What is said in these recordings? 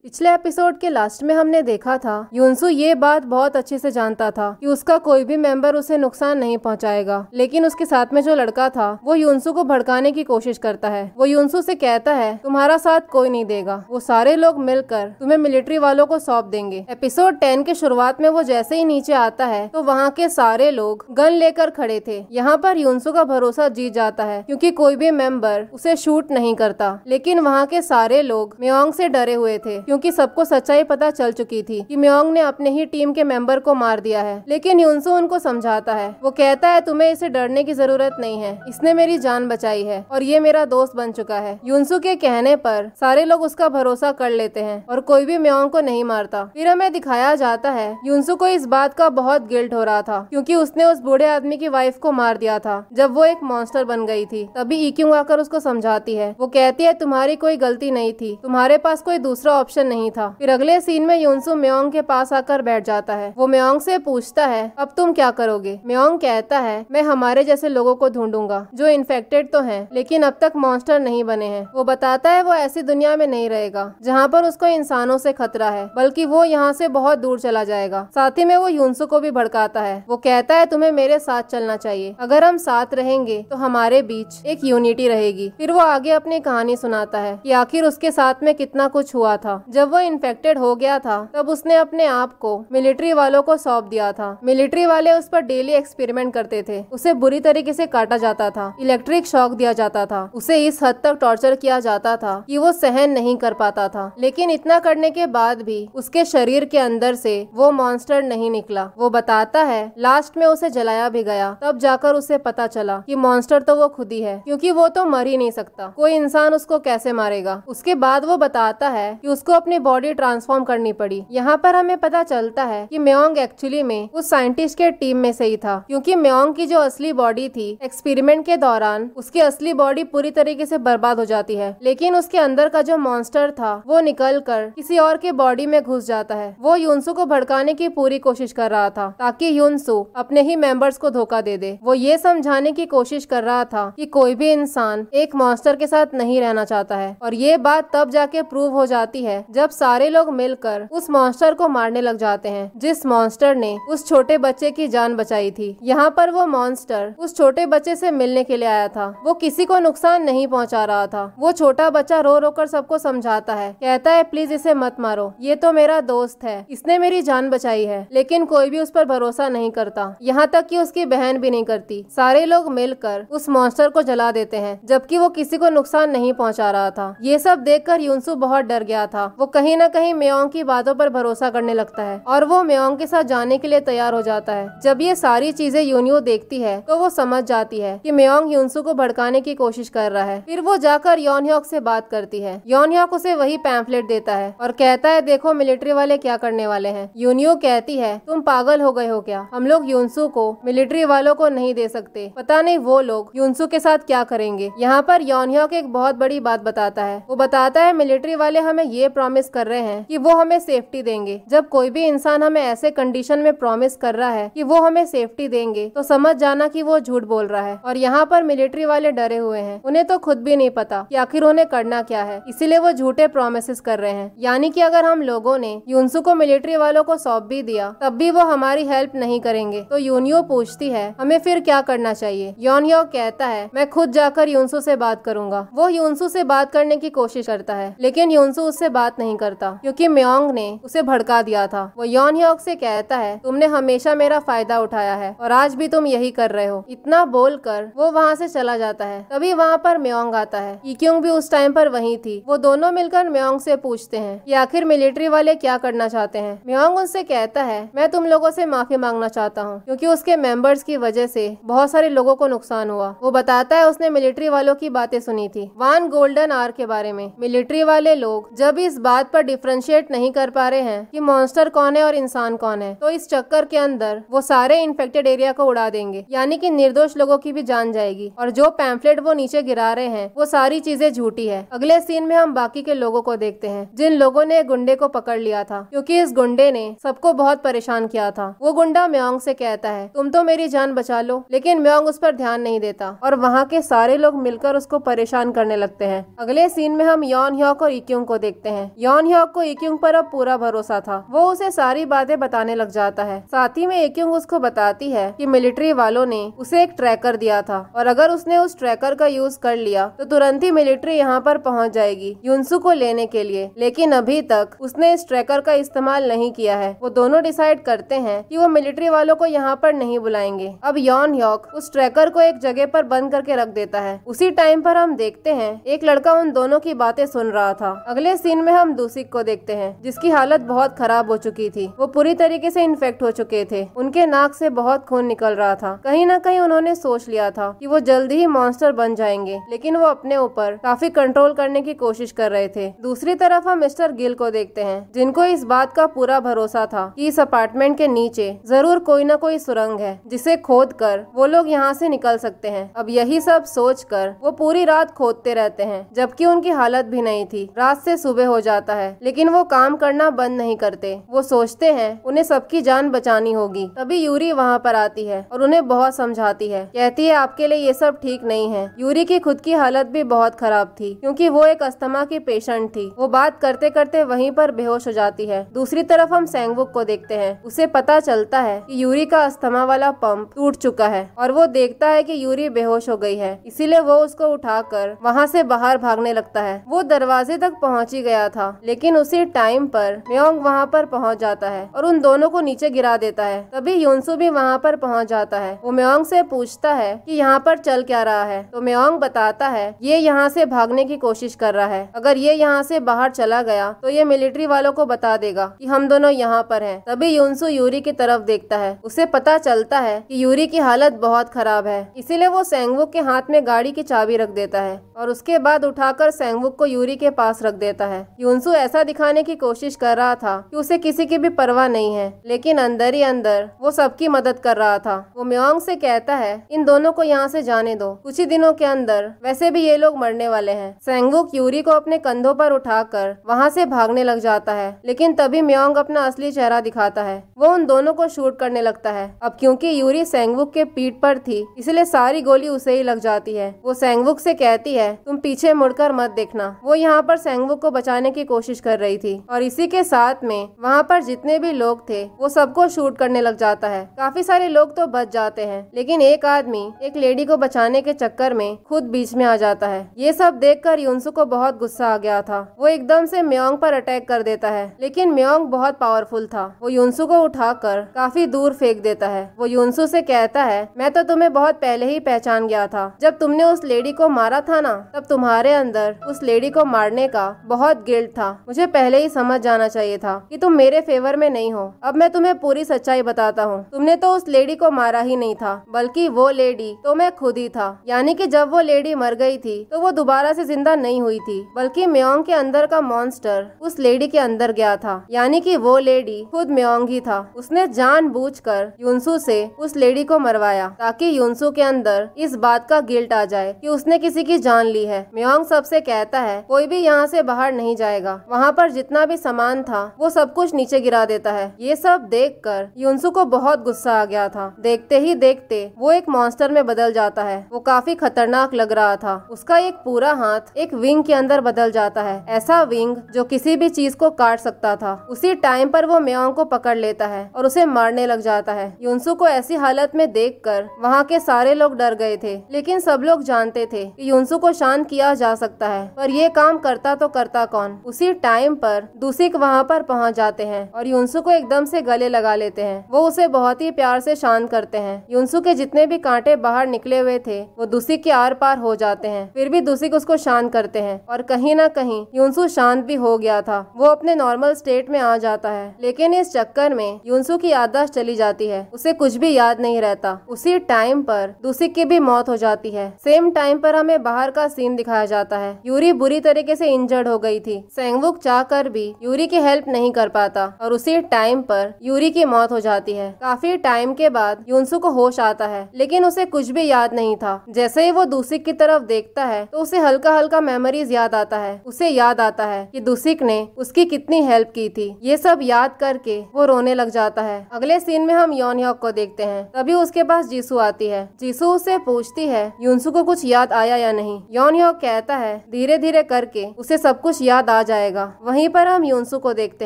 पिछले एपिसोड के लास्ट में हमने देखा था युनसु ये बात बहुत अच्छे से जानता था कि उसका कोई भी मेंबर उसे नुकसान नहीं पहुंचाएगा, लेकिन उसके साथ में जो लड़का था वो युनसु को भड़काने की कोशिश करता है। वो युनसु से कहता है तुम्हारा साथ कोई नहीं देगा, वो सारे लोग मिलकर तुम्हें मिलिट्री वालों को सौंप देंगे। एपिसोड 10 के शुरुआत में वो जैसे ही नीचे आता है तो वहाँ के सारे लोग गन लेकर खड़े थे। यहाँ पर युनसु का भरोसा जीत जाता है क्योंकि कोई भी मेंबर उसे शूट नहीं करता, लेकिन वहाँ के सारे लोग म्योंग से डरे हुए थे क्योंकि सबको सच्चाई पता चल चुकी थी कि म्योंग ने अपने ही टीम के मेंबर को मार दिया है। लेकिन युनसु उनको समझाता है, वो कहता है तुम्हें इसे डरने की जरूरत नहीं है, इसने मेरी जान बचाई है और ये मेरा दोस्त बन चुका है। युनसु के कहने पर सारे लोग उसका भरोसा कर लेते हैं और कोई भी म्योंग को नहीं मारता। फिर हमें दिखाया जाता है युनसु को इस बात का बहुत गिल्ट हो रहा था क्योंकि उसने उस बूढ़े आदमी की वाइफ को मार दिया था जब वो एक मॉन्स्टर बन गई थी। तभी इक्यूंग आकर उसको समझाती है, वो कहती है तुम्हारी कोई गलती नहीं थी, तुम्हारे पास कोई दूसरा ऑप्शन नहीं था। फिर अगले सीन में युनसु म्योंग के पास आकर बैठ जाता है। वो म्योंग से पूछता है अब तुम क्या करोगे। म्योंग कहता है मैं हमारे जैसे लोगों को ढूंढूंगा जो इन्फेक्टेड तो हैं लेकिन अब तक मॉन्स्टर नहीं बने हैं। वो बताता है वो ऐसी दुनिया में नहीं रहेगा जहाँ पर उसको इंसानों से खतरा है, बल्कि वो यहाँ से बहुत दूर चला जाएगा। साथ ही में वो युनसु को भी भड़काता है। वो कहता है तुम्हें मेरे साथ चलना चाहिए, अगर हम साथ रहेंगे तो हमारे बीच एक यूनिटी रहेगी। फिर वो आगे अपनी कहानी सुनाता है कि आखिर उसके साथ में कितना कुछ हुआ था। जब वो इन्फेक्टेड हो गया था तब उसने अपने आप को मिलिट्री वालों को सौंप दिया था। मिलिट्री वाले उस पर डेली एक्सपेरिमेंट करते थे, उसे बुरी तरीके से काटा जाता था, इलेक्ट्रिक शॉक दिया जाता था, उसे इस हद तक टॉर्चर किया जाता था कि वो सहन नहीं कर पाता था। लेकिन इतना करने के बाद भी उसके शरीर के अंदर से वो मॉन्स्टर नहीं निकला। वो बताता है लास्ट में उसे जलाया भी गया, तब जाकर उसे पता चला कि मॉन्स्टर तो वो खुद ही है क्योंकि वो तो मर ही नहीं सकता, कोई इंसान उसको कैसे मारेगा। उसके बाद वो बताता है कि उसको अपनी बॉडी ट्रांसफॉर्म करनी पड़ी। यहाँ पर हमें पता चलता है कि म्योंग एक्चुअली में उस साइंटिस्ट के टीम में से ही था क्योंकि म्योंग की जो असली बॉडी थी एक्सपेरिमेंट के दौरान उसकी असली बॉडी पूरी तरीके से बर्बाद हो जाती है, लेकिन उसके अंदर का जो मॉन्स्टर था वो निकल कर किसी और के बॉडी में घुस जाता है। वो युनसु को भड़काने की पूरी कोशिश कर रहा था ताकि युनसु अपने ही मेंबर्स को धोखा दे दे। वो ये समझाने की कोशिश कर रहा था कि कोई भी इंसान एक मॉन्स्टर के साथ नहीं रहना चाहता है और ये बात तब जाके प्रूव हो जाती है जब सारे लोग मिलकर उस मॉन्स्टर को मारने लग जाते हैं जिस मॉन्स्टर ने उस छोटे बच्चे की जान बचाई थी। यहाँ पर वो मॉन्स्टर उस छोटे बच्चे से मिलने के लिए आया था। वो किसी को नुकसान नहीं पहुँचा रहा था। वो छोटा बच्चा रो रो कर सबको समझाता है, कहता है प्लीज इसे मत मारो, ये तो मेरा दोस्त है, इसने मेरी जान बचाई है। लेकिन कोई भी उस पर भरोसा नहीं करता, यहाँ तक कि उसकी बहन भी नहीं करती। सारे लोग मिलकर उस मॉन्स्टर को जला देते हैं जबकि वो किसी को नुकसान नहीं पहुँचा रहा था। ये सब देखकर युनसु बहुत डर गया था। वो कहीं न कहीं म्योंग की बातों पर भरोसा करने लगता है और वो म्योंग के साथ जाने के लिए तैयार हो जाता है। जब ये सारी चीजें यूनियो देखती है तो वो समझ जाती है कि म्योंग युनसु को भड़काने की कोशिश कर रहा है। फिर वो जाकर योनह्योक से बात करती है। योनह्योक उसे वही पैम्फलेट देता है और कहता है देखो मिलिट्री वाले क्या करने वाले हैं। यूनियो कहती है तुम पागल हो गए हो क्या, हम लोग युनसु को मिलिट्री वालों को नहीं दे सकते, पता नहीं वो लोग युनसु के साथ क्या करेंगे। यहाँ पर योनह्योक एक बहुत बड़ी बात बताता है। वो बताता है मिलिट्री वाले हमें ये प्रॉमिस कर रहे हैं कि वो हमें सेफ्टी देंगे। जब कोई भी इंसान हमें ऐसे कंडीशन में प्रॉमिस कर रहा है कि वो हमें सेफ्टी देंगे तो समझ जाना कि वो झूठ बोल रहा है। और यहाँ पर मिलिट्री वाले डरे हुए हैं, उन्हें तो खुद भी नहीं पता कि आखिर उन्हें करना क्या है, इसीलिए वो झूठे प्रॉमिसेस कर रहे हैं। यानी कि अगर हम लोगों ने युनसु को मिलिट्री वालों को सौंप भी दिया तब भी वो हमारी हेल्प नहीं करेंगे। तो यूनियो पूछती है हमें फिर क्या करना चाहिए। योनह्योक कहता है मैं खुद जाकर युनसु से बात करूंगा। वो युनसु से बात करने की कोशिश करता है लेकिन युनसु उससे बात नहीं करता क्योंकि म्योंग ने उसे भड़का दिया था। वो योनह्योक से कहता है तुमने हमेशा मेरा फायदा उठाया है और आज भी तुम यही कर रहे हो। इतना बोलकर वो वहाँ से चला जाता है। तभी वहाँ पर म्योंग आता है। इक्यूंग भी उस टाइम पर वहीं थी। वो दोनों मिलकर म्योंग से पूछते हैं कि आखिर मिलिट्री वाले क्या करना चाहते हैं। म्योंग उनसे कहता है मैं तुम लोगों से माफी मांगना चाहता हूँ क्योंकि उसके मेंबर्स की वजह से बहुत सारे लोगों को नुकसान हुआ। वो बताता है उसने मिलिट्री वालों की बातें सुनी थी वन गोल्डन आवर के बारे में। मिलिट्री वाले लोग जब इस बात पर डिफरेंशिएट नहीं कर पा रहे हैं कि मॉन्स्टर कौन है और इंसान कौन है तो इस चक्कर के अंदर वो सारे इन्फेक्टेड एरिया को उड़ा देंगे, यानी कि निर्दोष लोगों की भी जान जाएगी। और जो पैम्फलेट वो नीचे गिरा रहे हैं वो सारी चीजें झूठी है। अगले सीन में हम बाकी के लोगों को देखते हैं जिन लोगों ने गुंडे को पकड़ लिया था क्योंकि इस गुंडे ने सबको बहुत परेशान किया था। वो गुंडा म्योंग से कहता है तुम तो मेरी जान बचा लो, लेकिन म्योंग उस पर ध्यान नहीं देता और वहाँ के सारे लोग मिलकर उसको परेशान करने लगते हैं। अगले सीन में हम योनह्योक और इक्यूंग को देखते हैं। यॉन ह्योक को इक्युंग पर अब पूरा भरोसा था। वो उसे सारी बातें बताने लग जाता है। साथ ही में इक्युंग उसको बताती है कि मिलिट्री वालों ने उसे एक ट्रैकर दिया था और अगर उसने उस ट्रैकर का यूज कर लिया तो तुरंत ही मिलिट्री यहाँ पर पहुँच जाएगी युनसु को लेने के लिए। लेकिन अभी तक उसने इस ट्रैकर का इस्तेमाल नहीं किया है। वो दोनों डिसाइड करते हैं कि वो मिलिट्री वालों को यहाँ पर नहीं बुलाएंगे। अब यॉन ह्योक उस ट्रैकर को एक जगह पर बंद करके रख देता है। उसी टाइम पर हम देखते हैं एक लड़का उन दोनों की बातें सुन रहा था। अगले सीन में हम दूसिक को देखते हैं जिसकी हालत बहुत खराब हो चुकी थी। वो पूरी तरीके से इन्फेक्ट हो चुके थे। उनके नाक से बहुत खून निकल रहा था। कहीं न कहीं उन्होंने सोच लिया था कि वो जल्दी ही मॉन्स्टर बन जाएंगे, लेकिन वो अपने ऊपर काफी कंट्रोल करने की कोशिश कर रहे थे। दूसरी तरफ हम मिस्टर गिल को देखते हैं जिनको इस बात का पूरा भरोसा था कि इस अपार्टमेंट के नीचे जरूर कोई न कोई सुरंग है जिसे खोद कर वो लोग यहाँ से निकल सकते हैं। अब यही सब सोच कर वो पूरी रात खोदते रहते हैं जबकि उनकी हालत भी नहीं थी। रात से सुबह हो जाता है लेकिन वो काम करना बंद नहीं करते। वो सोचते हैं उन्हें सबकी जान बचानी होगी। तभी यूरी वहाँ पर आती है और उन्हें बहुत समझाती है। कहती है आपके लिए ये सब ठीक नहीं है। यूरी की खुद की हालत भी बहुत खराब थी क्योंकि वो एक अस्थमा की पेशेंट थी। वो बात करते करते वहीं पर बेहोश हो जाती है। दूसरी तरफ हम सैंगवुक को देखते हैं। उसे पता चलता है कि यूरी का अस्थमा वाला पंप टूट चुका है और वो देखता है कि यूरी बेहोश हो गई है, इसीलिए वो उसको उठाकर वहाँ से बाहर भागने लगता है। वो दरवाजे तक पहुँच ही गया था लेकिन उसी टाइम पर म्योंग वहाँ पर पहुँच जाता है और उन दोनों को नीचे गिरा देता है। तभी युनसु भी वहाँ पर पहुँच जाता है। वो म्योंग से पूछता है कि यहाँ पर चल क्या रहा है, तो म्योंग बताता है ये यहाँ से भागने की कोशिश कर रहा है। अगर ये यहाँ से बाहर चला गया तो ये मिलिट्री वालों को बता देगा कि हम दोनों यहाँ पर हैं। तभी युनसु यूरी की तरफ देखता है। उसे पता चलता है कि यूरी की हालत बहुत खराब है, इसीलिए वो सैंगवुक के हाथ में गाड़ी की चाबी रख देता है और उसके बाद उठाकर सैंगवुक को यूरी के पास रख देता है। युनसु ऐसा दिखाने की कोशिश कर रहा था कि उसे किसी की भी परवाह नहीं है, लेकिन अंदर ही अंदर वो सबकी मदद कर रहा था। वो म्योंग से कहता है इन दोनों को यहाँ से जाने दो, कुछ ही दिनों के अंदर वैसे भी ये लोग मरने वाले हैं। सैंगवुक यूरी को अपने कंधों पर उठाकर वहाँ से भागने लग जाता है, लेकिन तभी म्योंग अपना असली चेहरा दिखाता है। वो उन दोनों को शूट करने लगता है। अब क्योंकि यूरी सैंगवुक के पीठ पर थी इसलिए सारी गोली उसे ही लग जाती है। वो सैंगवुक से कहती है तुम पीछे मुड़कर मत देखना। वो यहाँ पर सैंगवुक को बचाने की कोशिश कर रही थी और इसी के साथ में वहाँ पर जितने भी लोग थे वो सबको शूट करने लग जाता है। काफी सारे लोग तो बच जाते हैं लेकिन एक आदमी एक लेडी को बचाने के चक्कर में खुद बीच में आ जाता है। ये सब देखकर युनसु को बहुत गुस्सा आ गया था। वो एकदम से म्योंग पर अटैक कर देता है लेकिन म्योंग बहुत पावरफुल था। वो युनसु को उठाकर काफी दूर फेंक देता है। वो युनसु से कहता है मैं तो तुम्हें बहुत पहले ही पहचान गया था। जब तुमने उस लेडी को मारा था ना, तब तुम्हारे अंदर उस लेडी को मारने का बहुत गिल्ट था। मुझे पहले ही समझ जाना चाहिए था कि तुम मेरे फेवर में नहीं हो। अब मैं तुम्हें पूरी सच्चाई बताता हूँ। तुमने तो उस लेडी को मारा ही नहीं था, बल्कि वो लेडी तो मैं खुद ही था। यानी कि जब वो लेडी मर गई थी तो वो दोबारा से जिंदा नहीं हुई थी, बल्कि म्योंग के अंदर का मॉन्स्टर उस लेडी के अंदर गया था। यानी कि वो लेडी खुद म्योंग ही था। उसने जानबूझकर युनसु से उस लेडी को मरवाया ताकि युनसु के अंदर इस बात का गिल्ट आ जाए कि उसने किसी की जान ली है। म्योंग सबसे कहता है कोई भी यहाँ से बाहर नहीं जाएगा। वहाँ पर जितना भी सामान था वो सब कुछ नीचे गिरा देता है। ये सब देखकर युनसु को बहुत गुस्सा आ गया था। देखते ही देखते वो एक मॉन्स्टर में बदल जाता है। वो काफी खतरनाक लग रहा था। उसका एक पूरा हाथ एक विंग के अंदर बदल जाता है, ऐसा विंग जो किसी भी चीज को काट सकता था। उसी टाइम पर वो म्योंग को पकड़ लेता है और उसे मारने लग जाता है। युनसु को ऐसी हालत में देखकर वहाँ के सारे लोग डर गए थे, लेकिन सब लोग जानते थे कि युनसु को शांत किया जा सकता है, पर ये काम करता तो करता कौन। उसी टाइम पर दूसिक वहाँ पर पहुँच जाते हैं और युनसु को एकदम से गले लगा लेते हैं। वो उसे बहुत ही प्यार से शांत करते हैं। युनसु के जितने भी कांटे बाहर निकले हुए थे वो दूसिक के आर पार हो जाते हैं। फिर भी दूसिक उसको शांत करते हैं और कहीं ना कहीं युनसु शांत भी हो गया था। वो अपने नॉर्मल स्टेट में आ जाता है, लेकिन इस चक्कर में युनसु की याददाश्त चली जाती है। उसे कुछ भी याद नहीं रहता। उसी टाइम पर दूसिक की भी मौत हो जाती है। सेम टाइम पर हमें बाहर का सीन दिखाया जाता है। यूरी बुरी तरीके से इंजर्ड हो गई थी। सैंगवुक चाहकर भी यूरी की हेल्प नहीं कर पाता और उसी टाइम पर यूरी की मौत हो जाती है। काफी टाइम के बाद युनसु को होश आता है, लेकिन उसे कुछ भी याद नहीं था। जैसे ही वो दूसिक की तरफ देखता है तो उसे हल्का हल्का मेमोरीज याद आता है। उसे याद आता है कि दूसिक ने उसकी कितनी हेल्प की थी। ये सब याद करके वो रोने लग जाता है। अगले सीन में हम यॉन ह्योक को देखते हैं। तभी उसके पास जीसू आती है। जीसू उससे पूछती है युनसु को कुछ याद आया या नहीं। यॉन ह्योक कहता है धीरे धीरे करके उसे सब कुछ याद आ जाएगा। वहीं पर हम यूनसू को देखते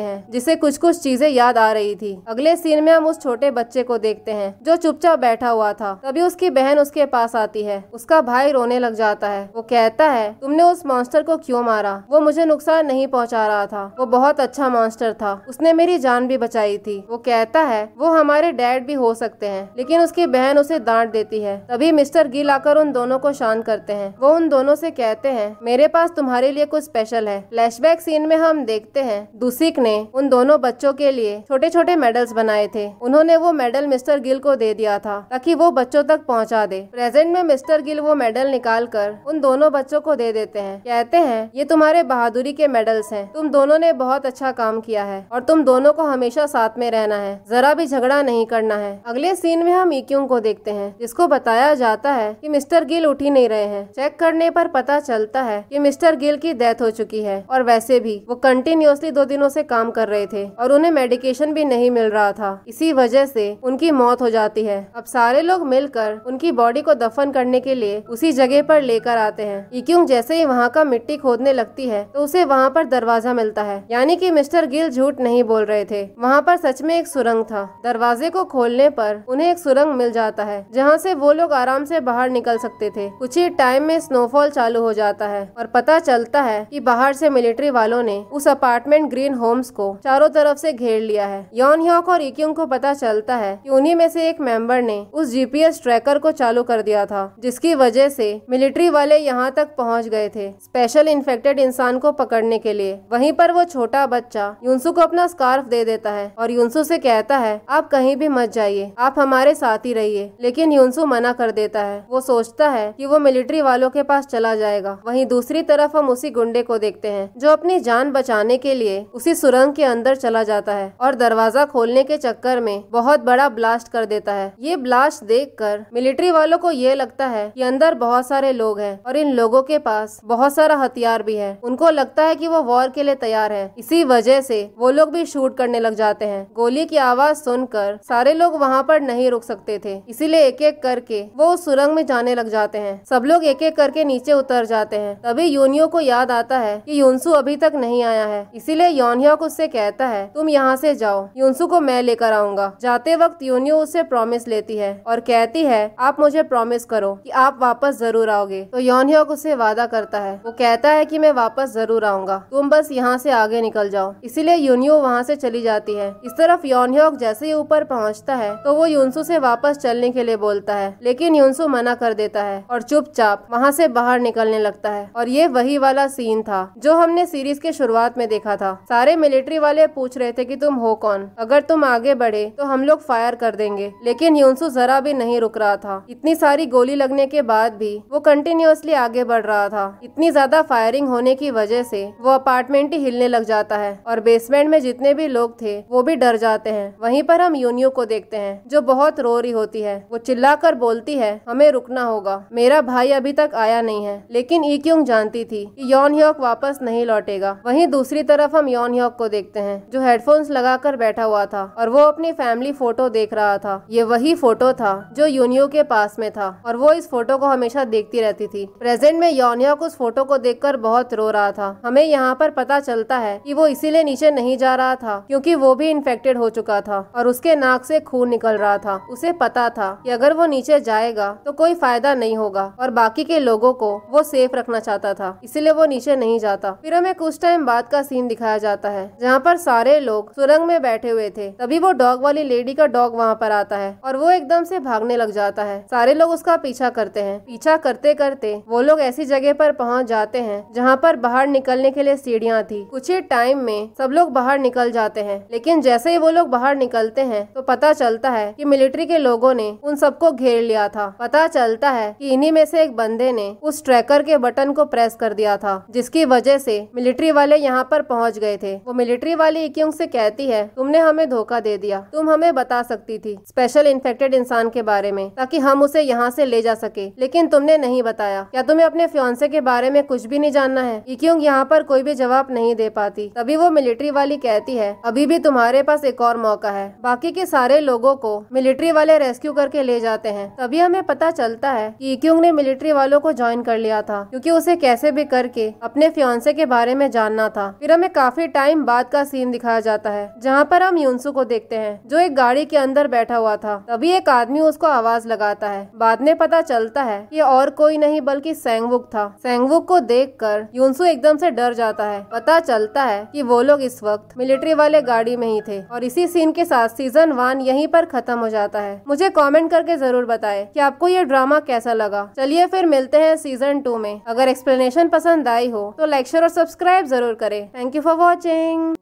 हैं जिसे कुछ कुछ चीजें याद आ रही थी। अगले सीन में हम उस छोटे बच्चे को देखते हैं जो चुपचाप बैठा हुआ था। तभी उसकी बहन उसके पास आती है। उसका भाई रोने लग जाता है। वो कहता है, तुमने उस मॉन्स्टर को क्यों मारा? वो मुझे नुकसान नहीं पहुंचा रहा था। वो बहुत अच्छा मॉन्स्टर था। उसने मेरी जान भी बचाई थी। वो कहता है वो हमारे डैड भी हो सकते हैं, लेकिन उसकी बहन उसे डांट देती है। तभी मिस्टर गिल आकर उन दोनों को शांत करते हैं। वो उन दोनों से कहते हैं, मेरे पास तुम्हारे लिए कुछ स्पेशल है। फ्लैशबैक सीन में हम देखते हैं दुसिक ने उन दोनों बच्चों के लिए छोटे छोटे मेडल्स बनाए थे। उन्होंने वो मेडल मिस्टर गिल को दे दिया था ताकि वो बच्चों तक पहुंचा दे। प्रेजेंट में मिस्टर गिल वो मेडल निकाल कर उन दोनों बच्चों को दे देते हैं। कहते हैं, ये तुम्हारे बहादुरी के मेडल्स हैं। तुम दोनों ने बहुत अच्छा काम किया है और तुम दोनों को हमेशा साथ में रहना है, जरा भी झगड़ा नहीं करना है। अगले सीन में हम इक्यूंग को देखते हैं जिसको बताया जाता है कि मिस्टर गिल उठ ही नहीं रहे हैं। चेक करने पर पता चलता है कि मिस्टर गिल की डेथ हो चुकी है और वैसे भी वो कंटिन्यूअसली 2 दिनों से काम कर रहे थे और उन्हें मेडिकेशन भी नहीं मिल रहा था। इसी वजह से उनकी मौत हो जाती है। अब सारे लोग मिलकर उनकी बॉडी को दफन करने के लिए उसी जगह पर लेकर आते हैं। इक्यूंग जैसे ही वहाँ का मिट्टी खोदने लगती है तो उसे वहाँ पर दरवाजा मिलता है, यानी कि मिस्टर गिल झूठ नहीं बोल रहे थे। वहाँ पर सच में एक सुरंग था। दरवाजे को खोलने पर उन्हें एक सुरंग मिल जाता है जहाँ से वो लोग आराम से बाहर निकल सकते थे। कुछ ही टाइम में स्नोफॉल चालू हो जाता है और पता चलता है कि बाहर से मिलिट्री वालों ने उस अपार्टमेंट ग्रीन होम्स को चारों तरफ से घेर लिया है। यॉन ह्योक और इक्यूंग को पता चलता है कि उन्हीं में से एक मेंबर ने उस जीपीएस ट्रैकर को चालू कर दिया था, जिसकी वजह से मिलिट्री वाले यहाँ तक पहुँच गए थे स्पेशल इन्फेक्टेड इंसान को पकड़ने के लिए। वहीं पर वो छोटा बच्चा यूनसू को अपना स्कार्फ दे देता है और यूनसू से कहता है, आप कहीं भी मत जाइए, आप हमारे साथ ही रहिए। लेकिन यूनसू मना कर देता है। वो सोचता है कि वो मिलिट्री वालों के पास चला जाएगा। वहीं दूसरी तरफ हम उसी गुंडे को देखते हैं जो अपनी जान बचाने के लिए उसी सुरंग के अंदर चला जाता है और दरवाजा खोलने के चक्कर में बहुत बड़ा ब्लास्ट कर देता है। ये ब्लास्ट देखकर मिलिट्री वालों को ये लगता है कि अंदर बहुत सारे लोग हैं और इन लोगों के पास बहुत सारा हथियार भी है। उनको लगता है कि वो वॉर के लिए तैयार है। इसी वजह से वो लोग भी शूट करने लग जाते हैं। गोली की आवाज सुनकर सारे लोग वहाँ पर नहीं रुक सकते थे, इसीलिए एक एक करके वो उस सुरंग में जाने लग जाते हैं। सब लोग एक एक करके नीचे उतर जाते हैं। तभी यूनियो को याद आता है कि यूनसू अभी तक नहीं आया है, इसीलिए यॉनह्योक उससे कहता है, तुम यहाँ से जाओ, यूनसू को मैं लेकर आऊंगा। जाते वक्त यूनियो उससे प्रॉमिस लेती है और कहती है, आप मुझे प्रॉमिस करो कि आप वापस जरूर आओगे। तो यॉनह्योक उससे वादा करता है। वो कहता है कि मैं वापस जरूर आऊंगा, तुम बस यहाँ से आगे निकल जाओ। इसीलिए यूनियो वहाँ से चली जाती है। इस तरफ यॉनह्योक जैसे ही ऊपर पहुँचता है तो वो यूनसू से वापस चलने के लिए बोलता है, लेकिन यूनसू मना कर देता है और चुपचाप वहाँ से बाहर निकलने लगता है। और ये वही वाला सीन था जो हमने सीरीज के शुरुआत में देखा था। सारे मिलिट्री वाले पूछ रहे थे कि तुम हो कौन, अगर तुम आगे बढ़े तो हम लोग फायर कर देंगे। लेकिन यूनसू जरा भी नहीं रुक रहा था। इतनी सारी गोली लगने के बाद भी वो कंटिन्यूअसली आगे बढ़ रहा था। इतनी ज्यादा फायरिंग होने की वजह से वो अपार्टमेंट ही हिलने लग जाता है और बेसमेंट में जितने भी लोग थे वो भी डर जाते हैं। वहीं पर हम यूनियो को देखते हैं जो बहुत रो रही होती है। वो चिल्लाकर बोलती है, हमें रुकना होगा, मेरा भाई अभी तक आया नहीं है। लेकिन इक्यूंग जानती थी कि यॉनह्योक वापस नहीं लौटेगा। वहीं दूसरी तरफ हम यॉनह्योक को देखते हैं जो हेडफोन्स लगाकर बैठा हुआ था और वो अपनी फैमिली फोटो देख रहा था। ये वही फोटो था जो यूनियो के पास में था और वो इस फोटो को हमेशा देखती रहती थी। प्रेजेंट में यॉनह्योक उस फोटो को देखकर बहुत रो रहा था। हमें यहाँ पर पता चलता है कि वो इसीलिए नीचे नहीं जा रहा था क्योंकि वो भी इन्फेक्टेड हो चुका था और उसके नाक से खून निकल रहा था। उसे पता था कि अगर वो नीचे जाएगा तो कोई फायदा नहीं होगा और बाकी के लोगों को वो सेफ रखना चाहता था, इसलिए वो नीचे नहीं जाता। फिर हमें कुछ टाइम बाद का सीन दिखाया जाता है जहाँ पर सारे लोग सुरंग में बैठे हुए थे। तभी वो डॉग वाली लेडी का डॉग वहाँ पर आता है और वो एकदम से भागने लग जाता है। सारे लोग उसका पीछा करते हैं। पीछा करते करते वो लोग ऐसी जगह पर पहुँच जाते हैं जहाँ पर बाहर निकलने के लिए सीढ़ियाँ थी। कुछ ही टाइम में सब लोग बाहर निकल जाते हैं, लेकिन जैसे ही वो लोग बाहर निकलते हैं तो पता चलता है कि मिलिट्री के लोगों ने उन सबको घेर लिया था। पता चलता है कि इन्हीं में से एक बंदे ने उस ट्रैकर के बटन को प्रेस कर दिया था, जिसकी वजह से मिलिट्री वाले यहाँ पर पहुँच गए थे। वो मिलिट्री वाली इक्यूंग से कहती है, तुमने हमें धोखा दे दिया, तुम हमें बता सकती थी स्पेशल इन्फेक्टेड इंसान के बारे में ताकि हम उसे यहाँ से ले जा सके, लेकिन तुमने नहीं बताया। क्या तुम्हें अपने फियांसे के बारे में कुछ भी नहीं जानना है? इक्यूंग यहाँ पर कोई भी जवाब नहीं दे पाती। तभी वो मिलिट्री वाली कहती है, अभी भी तुम्हारे पास एक और मौका है। बाकी के सारे लोगों को मिलिट्री वाले रेस्क्यू करके ले जाते हैं। तभी हमें पता चलता है कि इक्यूंग ने मिलिट्री वालों को ज्वाइन कर लिया था क्योंकि उसे कैसे भी करके अपने फियांसे के बारे बारे में जानना था। फिर हमें काफी टाइम बाद का सीन दिखाया जाता है जहाँ पर हम युनसू को देखते हैं जो एक गाड़ी के अंदर बैठा हुआ था। तभी एक आदमी उसको आवाज लगाता है। बाद में पता चलता है कि और कोई नहीं बल्कि सेंगवुक था। सेंगवुक को देखकर युनसू एकदम से डर जाता है। पता चलता है कि वो लोग इस वक्त मिलिट्री वाले गाड़ी में ही थे। और इसी सीन के साथ सीजन 1 यहीं पर खत्म हो जाता है। मुझे कमेंट करके जरूर बताएं कि आपको ये ड्रामा कैसा लगा। चलिए फिर मिलते हैं सीजन 2 में। अगर एक्सप्लेनेशन पसंद आई हो तो लाइक शेयर और सब्सक्राइब जरूर करें। Thank you for watching.